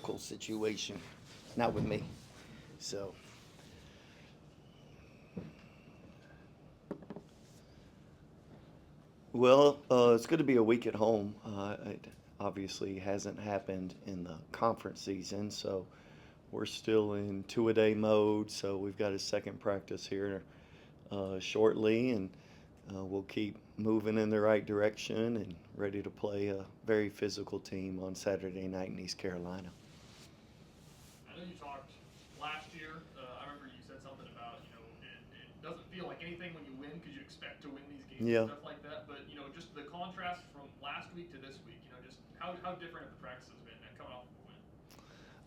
physical situation, not with me. So, well, it's going to be a week at home. It obviously hasn't happened in the conference season, so we're still in two-a-day mode. So we've got a second practice here shortly, and we'll keep moving in the right direction and ready to play a very physical team on Saturday night in East Carolina. I know you talked last year. I remember you said something about it doesn't feel like anything when you win because you expect to win these games and Yeah. stuff like that. But just the contrast from last week to this week. Just how different have the practices been coming off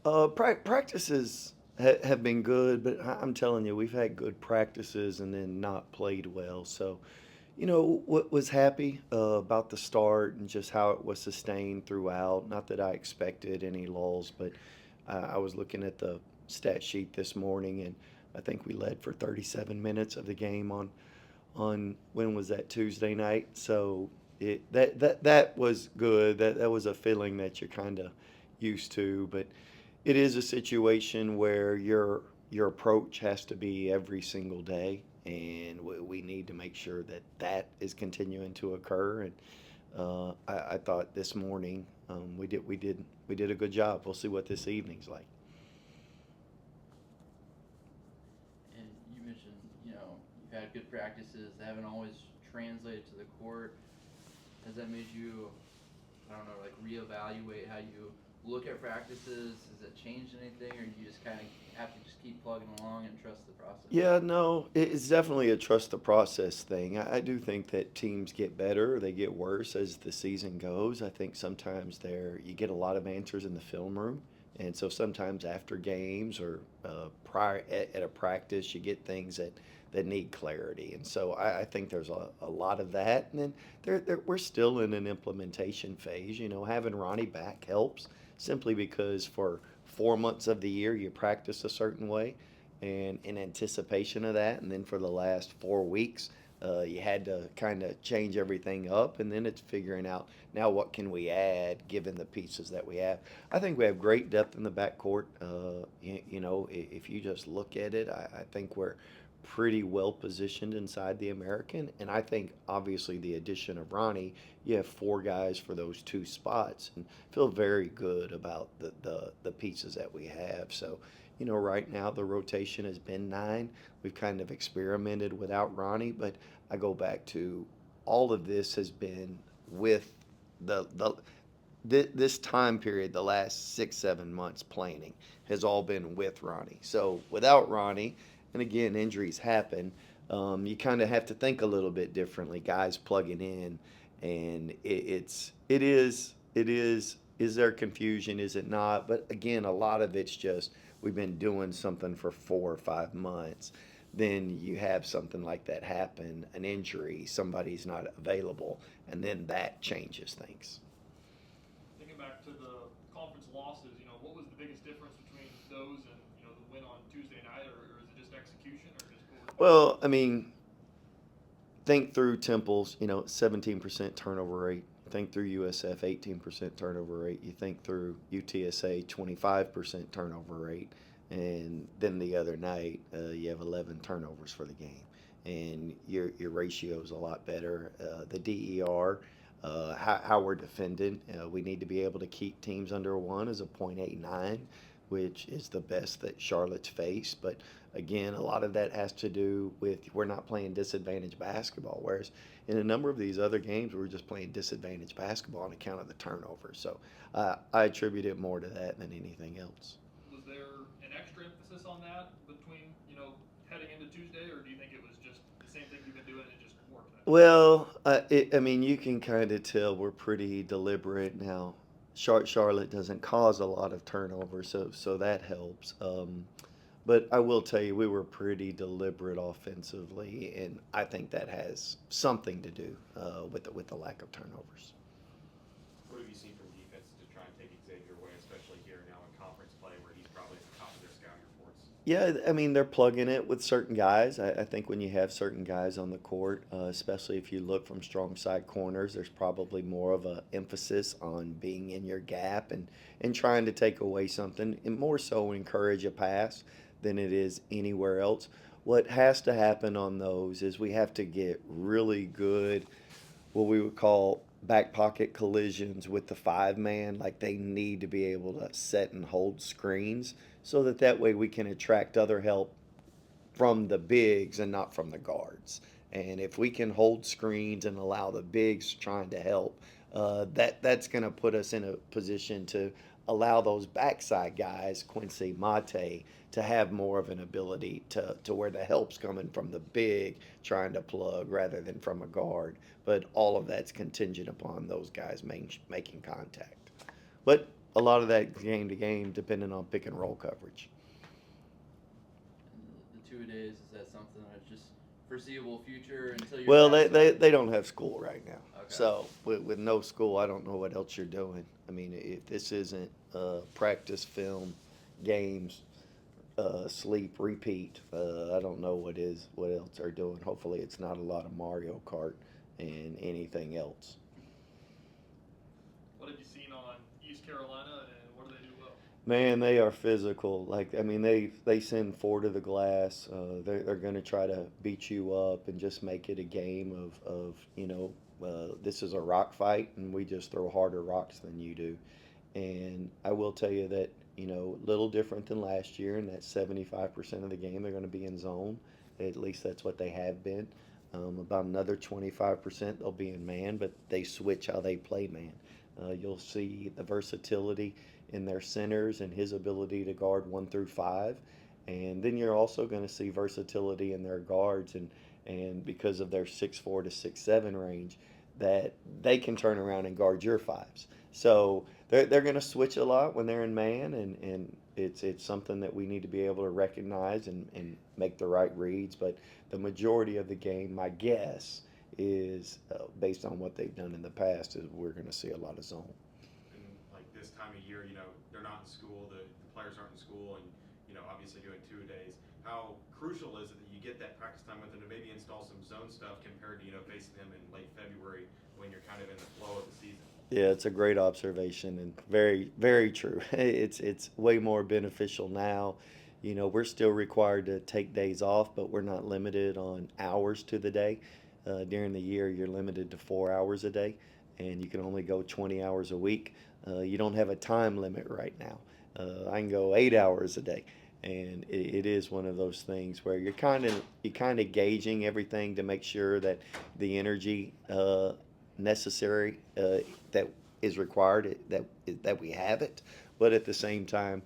of a win? Practices have been good, but I'm telling you, we've had good practices and then not played well. So, what was happy about the start and just how it was sustained throughout. Not that I expected any lulls, but I was looking at the stat sheet this morning, and I think we led for 37 minutes of the game on when was that, Tuesday night. So that was good. That was a feeling that you're kind of used to, but it is a situation where your approach has to be every single day, and we need to make sure that that is continuing to occur. And I thought this morning we did a good job. We'll see what this evening's like. And you mentioned, you've had good practices. They haven't always translated to the court. Has that made you, I don't know, like reevaluate how you look at practices? Has it changed anything, or do you just kind of have to just keep plugging along and trust the process? Yeah, no, it's definitely a trust the process thing. I do think that teams get better, or they get worse as the season goes. I think sometimes you get a lot of answers in the film room, and so sometimes after games or prior at a practice, you get things that need clarity. And so I think there's a lot of that. And then we're still in an implementation phase. Having Ronnie back helps simply because for 4 months of the year you practice a certain way and in anticipation of that, and then for the last 4 weeks you had to kind of change everything up, and then it's figuring out now what can we add given the pieces that we have. I think we have great depth in the backcourt. If you just look at it, I think we're pretty well positioned inside the American, and I think obviously the addition of Ronnie, you have four guys for those two spots, and feel very good about the pieces that we have. So, right now the rotation has been nine. We've kind of experimented without Ronnie, but I go back to all of this has been with this time period, the last 6 7 months planning has all been with Ronnie. So without Ronnie, and again injuries happen, you kind of have to think a little bit differently. Guys plugging in, and it is. Is there confusion? Is it not? But again, a lot of it's just we've been doing something for 4 or 5 months. Then you have something like that happen, an injury, somebody's not available, and then that changes things. Thinking back to the conference losses, what was the biggest difference between those and the win on Tuesday night, or is it just execution, or just what was better? Well, I mean, think through Temple's, 17% turnover rate. Think through USF, 18% turnover rate. You think through UTSA, 25% turnover rate. And then the other night, you have 11 turnovers for the game. And your ratio is a lot better. The DER, how we're defended, we need to be able to keep teams under one is a .89, which is the best that Charlotte's faced. But again, a lot of that has to do with we're not playing disadvantage basketball, whereas in a number of these other games, we're just playing disadvantage basketball on account of the turnovers. So I attribute it more to that than anything else. Was there an extra emphasis on that between heading into Tuesday, or do you think it was just the same thing you've been doing and it just worked that time? Well, I mean, you can kind of tell we're pretty deliberate now. Charlotte doesn't cause a lot of turnover, so that helps. But I will tell you, we were pretty deliberate offensively, and I think that has something to do with the lack of turnovers. What have you seen from defense to try and take Xavier away, especially here now in conference play where he's probably at the top of their scouting reports? Yeah, I mean, they're plugging it with certain guys. I think when you have certain guys on the court, especially if you look from strong side corners, there's probably more of a emphasis on being in your gap and trying to take away something, and more so encourage a pass than it is anywhere else. What has to happen on those is we have to get really good, what we would call back pocket collisions with the five man. Like they need to be able to set and hold screens so that that way we can attract other help from the bigs and not from the guards. And if we can hold screens and allow the bigs trying to help, that's going to put us in a position to allow those backside guys, Quincy, Mate, to have more of an ability to where the help's coming from the big trying to plug rather than from a guard. But all of that's contingent upon those guys making contact. But a lot of that game to game depending on pick and roll coverage. And the 2 days, is that something that's just foreseeable future until you're Well, past they don't have school right now. Okay. So with no school, I don't know what else you're doing. I mean, if this isn't practice, film, games, sleep, repeat, I don't know what else they're doing. Hopefully, it's not a lot of Mario Kart and anything else. What have you seen on East Carolina, and what do they do well? Man, they are physical. Like I mean, they send four to the glass. They're going to try to beat you up and just make it a game of this is a rock fight and we just throw harder rocks than you do. And I will tell you that little different than last year, and that 75% of the game they're going to be in zone. At least that's what they have been. About another 25% they'll be in man, but they switch how they play man. You'll see the versatility in their centers and his ability to guard 1 through 5. And then you're also going to see versatility in their guards and because of their 6'4" to 6'7" range, that they can turn around and guard your fives. So they're going to switch a lot when they're in man, and it's something that we need to be able to recognize and make the right reads. But the majority of the game, my guess, is based on what they've done in the past, is we're going to see a lot of zone. And like this time of year, they're not in school, the players aren't in school, and obviously doing 2 days. How crucial is it that you get that practice time with them to maybe install some zone stuff compared to facing them in late February when you're kind of in the flow of the season? Yeah, it's a great observation and very, very true. It's way more beneficial now. We're still required to take days off, but we're not limited on hours to the day. During the year, you're limited to 4 hours a day, and you can only go 20 hours a week. You don't have a time limit right now. I can go 8 hours a day, and it is one of those things where you're kind of gauging everything to make sure that the energy necessary that is required that we have it, but at the same time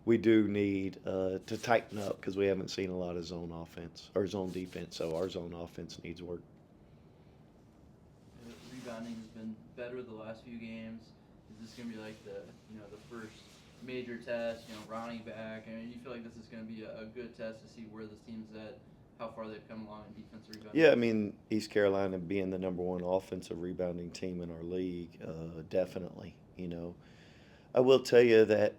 we do need to tighten up because we haven't seen a lot of zone offense or zone defense, so our zone offense needs work. Rebounding has been better the last few games. Is this going to be like the first major test? Ronnie back, and you feel like this is going to be a good test to see where this team's at, how far they've come along in defensive rebounding? Yeah, I mean, East Carolina being the number one offensive rebounding team in our league, definitely. I will tell you that,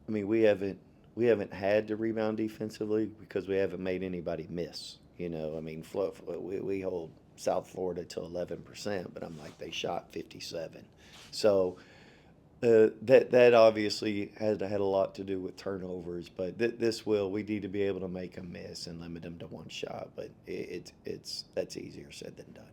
I mean, we haven't had to rebound defensively because we haven't made anybody miss. I mean, we hold South Florida to 11%, but I'm like, they shot 57. So that obviously had a lot to do with turnovers, but we need to be able to make them miss and limit them to one shot. But that's easier said than done.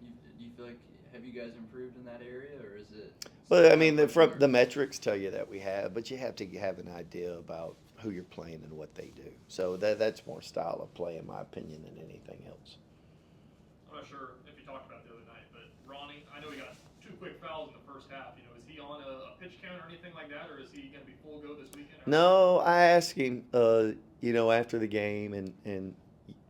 Do you feel like, have you guys improved in that area, or is it? Well, I mean, the metrics tell you that we have, but you have to have an idea about who you're playing and what they do. So that's more style of play, in my opinion, than anything else. I'm not sure if you talked about it the other night, but Ronnie, I know he got 2 quick fouls in the first half. Is he on a pitch count or anything like that, or is he going to be full go this weekend? No, I asked him, after the game and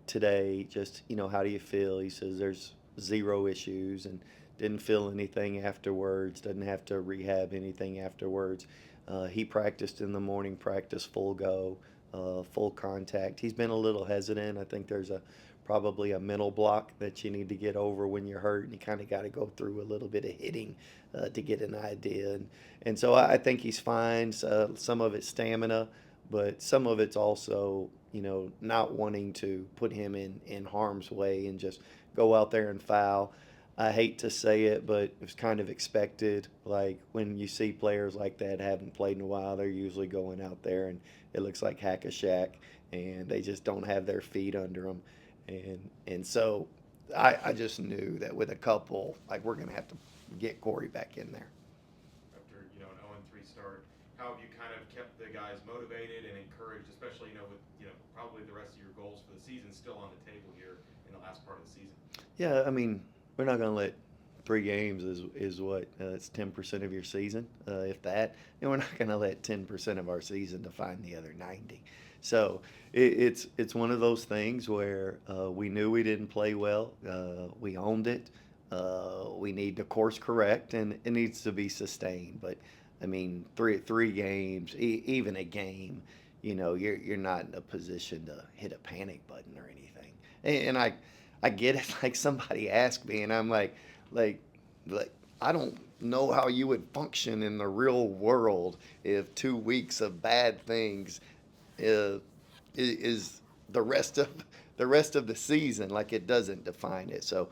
today, just, how do you feel? He says there's 0 issues and didn't feel anything afterwards, doesn't have to rehab anything afterwards. He practiced in the morning, practiced full go, full contact. He's been a little hesitant. I think there's probably a mental block that you need to get over when you're hurt, and you kind of got to go through a little bit of hitting to get an idea. And so I think he's fine. Some of it's stamina, but some of it's also, you know, not wanting to put him in harm's way and just go out there and foul. I hate to say it, but it was kind of expected. Like when you see players like that haven't played in a while, they're usually going out there and it looks like hack a shack, and they just don't have their feet under them, and so I just knew that with a couple, like we're gonna have to get Corey back in there. After, you know, an 0-3 start, how have you kind of kept the guys motivated and encouraged, especially, you know, with, you know, probably the rest of your goals for the season still on the table here in the last part of the season? Yeah, I mean, we're not going to let 3 games is what it's 10% of your season, if that. And we're not going to let 10% of our season define the other 90. So it's one of those things where we knew we didn't play well. We owned it. We need to course correct, and it needs to be sustained. But I mean, three games, even a game, you know, you're not in a position to hit a panic button or anything. And I get it. Like somebody asked me, and I'm like, like I don't know how you would function in the real world if 2 weeks of bad things is the rest of the season. Like it doesn't define it. So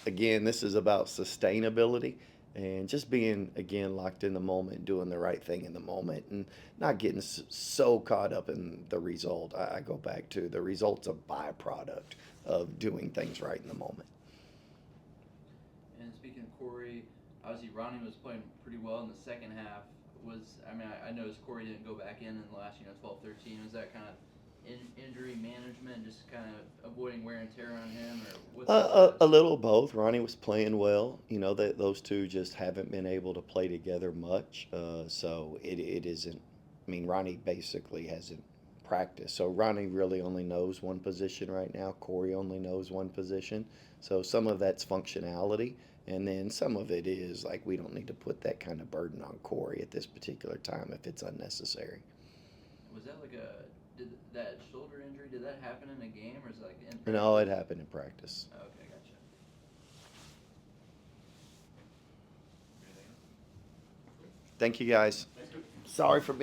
again, this is about sustainability and just being again locked in the moment, doing the right thing in the moment, and not getting so caught up in the result. I go back to the result's a byproduct of doing things right in the moment. And speaking of Corey, obviously Ronnie was playing pretty well in the second half. I noticed Corey didn't go back in the last 12, 13. Was that kind of injury management, just kind of avoiding wear and tear on him, or what's A little both. Ronnie was playing well. You know that those two just haven't been able to play together much. So it isn't. I mean, Ronnie basically hasn't practiced. So Ronnie really only knows one position right now. Corey only knows one position. So some of that's functionality, and then some of it is like we don't need to put that kind of burden on Corey at this particular time if it's unnecessary. Was that did that shoulder injury, did that happen in a game, or is it like in practice? No, it happened in practice. Okay, gotcha. Thank you guys. Thanks, Coach. Sorry for being.